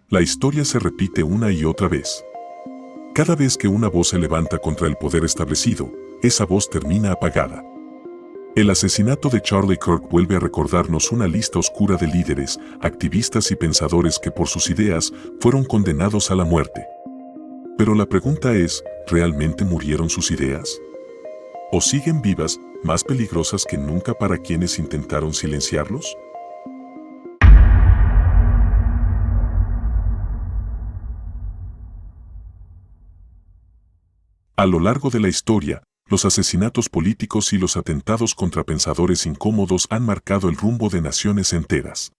La historia se repite una y otra vez. Cada vez que una voz se levanta contra el poder establecido, esa voz termina apagada. El asesinato de Charlie Kirk vuelve a recordarnos una lista oscura de líderes, activistas y pensadores que por sus ideas fueron condenados a la muerte. Pero la pregunta es, ¿realmente murieron sus ideas? ¿O siguen vivas, más peligrosas que nunca para quienes intentaron silenciarlos? A lo largo de la historia, los asesinatos políticos y los atentados contra pensadores incómodos han marcado el rumbo de naciones enteras.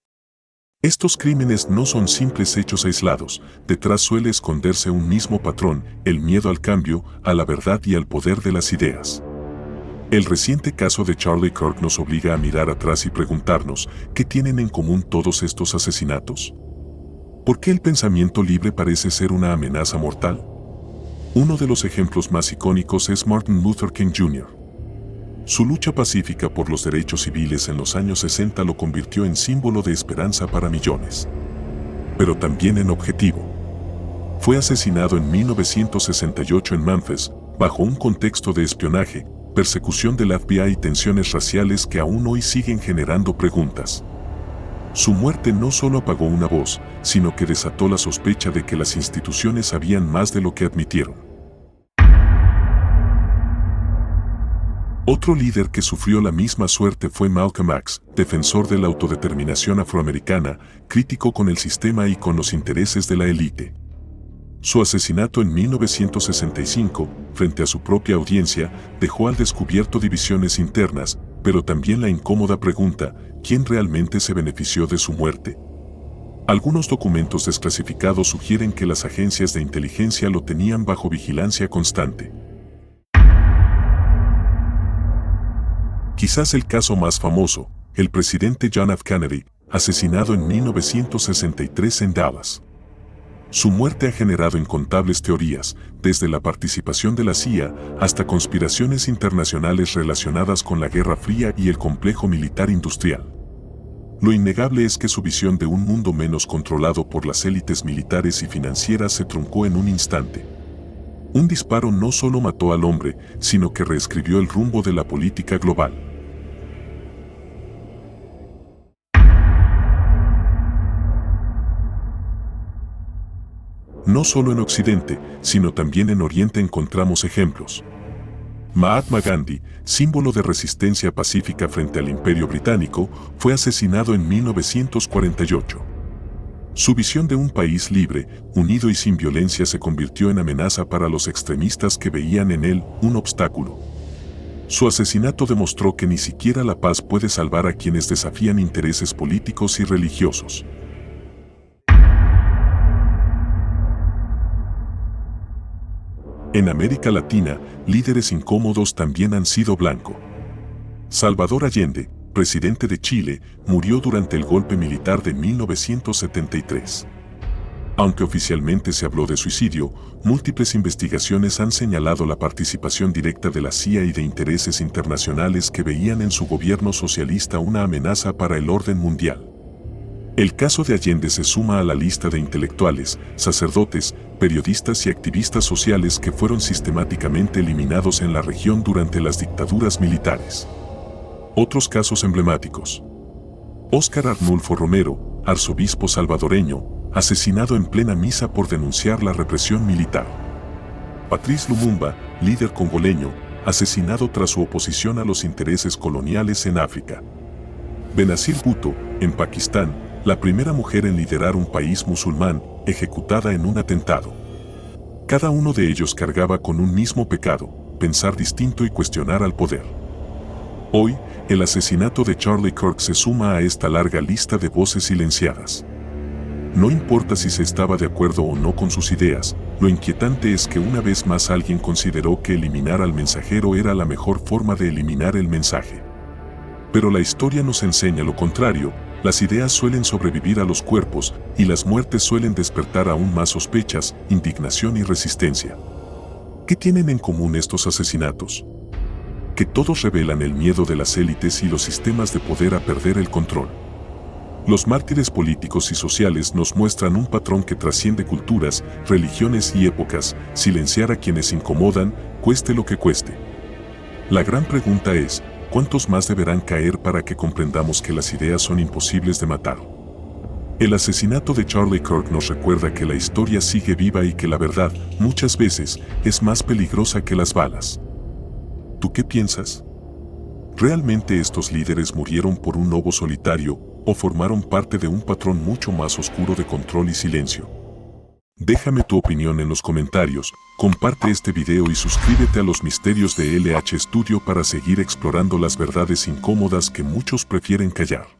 Estos crímenes no son simples hechos aislados, detrás suele esconderse un mismo patrón, el miedo al cambio, a la verdad y al poder de las ideas. El reciente caso de Charlie Kirk nos obliga a mirar atrás y preguntarnos, ¿qué tienen en común todos estos asesinatos? ¿Por qué el pensamiento libre parece ser una amenaza mortal? Uno de los ejemplos más icónicos es Martin Luther King Jr. Su lucha pacífica por los derechos civiles en los años 60 lo convirtió en símbolo de esperanza para millones. Pero también en objetivo. Fue asesinado en 1968 en Memphis, bajo un contexto de espionaje, persecución del FBI y tensiones raciales que aún hoy siguen generando preguntas. Su muerte no solo apagó una voz, sino que desató la sospecha de que las instituciones sabían más de lo que admitieron. Otro líder que sufrió la misma suerte fue Malcolm X, defensor de la autodeterminación afroamericana, crítico con el sistema y con los intereses de la élite. Su asesinato en 1965, frente a su propia audiencia, dejó al descubierto divisiones internas, pero también la incómoda pregunta, ¿quién realmente se benefició de su muerte? Algunos documentos desclasificados sugieren que las agencias de inteligencia lo tenían bajo vigilancia constante. Quizás el caso más famoso, el presidente John F. Kennedy, asesinado en 1963 en Dallas. Su muerte ha generado incontables teorías, desde la participación de la CIA hasta conspiraciones internacionales relacionadas con la Guerra Fría y el complejo militar industrial. Lo innegable es que su visión de un mundo menos controlado por las élites militares y financieras se truncó en un instante. Un disparo no solo mató al hombre, sino que reescribió el rumbo de la política global. No solo en Occidente, sino también en Oriente encontramos ejemplos. Mahatma Gandhi, símbolo de resistencia pacífica frente al Imperio Británico, fue asesinado en 1948. Su visión de un país libre, unido y sin violencia se convirtió en amenaza para los extremistas que veían en él un obstáculo. Su asesinato demostró que ni siquiera la paz puede salvar a quienes desafían intereses políticos y religiosos. En América Latina, líderes incómodos también han sido blanco. Salvador Allende, presidente de Chile, murió durante el golpe militar de 1973. Aunque oficialmente se habló de suicidio, múltiples investigaciones han señalado la participación directa de la CIA y de intereses internacionales que veían en su gobierno socialista una amenaza para el orden mundial. El caso de Allende se suma a la lista de intelectuales, sacerdotes, periodistas y activistas sociales que fueron sistemáticamente eliminados en la región durante las dictaduras militares. Otros casos emblemáticos. Óscar Arnulfo Romero, arzobispo salvadoreño, asesinado en plena misa por denunciar la represión militar. Patrice Lumumba, líder congoleño, asesinado tras su oposición a los intereses coloniales en África. Benazir Bhutto, en Pakistán, la primera mujer en liderar un país musulmán, ejecutada en un atentado. Cada uno de ellos cargaba con un mismo pecado, pensar distinto y cuestionar al poder. Hoy, el asesinato de Charlie Kirk se suma a esta larga lista de voces silenciadas. No importa si se estaba de acuerdo o no con sus ideas, lo inquietante es que una vez más alguien consideró que eliminar al mensajero era la mejor forma de eliminar el mensaje. Pero la historia nos enseña lo contrario. Las ideas suelen sobrevivir a los cuerpos y las muertes suelen despertar aún más sospechas, indignación y resistencia. ¿Qué tienen en común estos asesinatos? Que todos revelan el miedo de las élites y los sistemas de poder a perder el control. Los mártires políticos y sociales nos muestran un patrón que trasciende culturas, religiones y épocas: silenciar a quienes incomodan, cueste lo que cueste. La gran pregunta es, ¿cuántos más deberán caer para que comprendamos que las ideas son imposibles de matar? El asesinato de Charlie Kirk nos recuerda que la historia sigue viva y que la verdad, muchas veces, es más peligrosa que las balas. ¿Tú qué piensas? ¿Realmente estos líderes murieron por un lobo solitario o formaron parte de un patrón mucho más oscuro de control y silencio? Déjame tu opinión en los comentarios, comparte este video y suscríbete a los misterios de LH Studio para seguir explorando las verdades incómodas que muchos prefieren callar.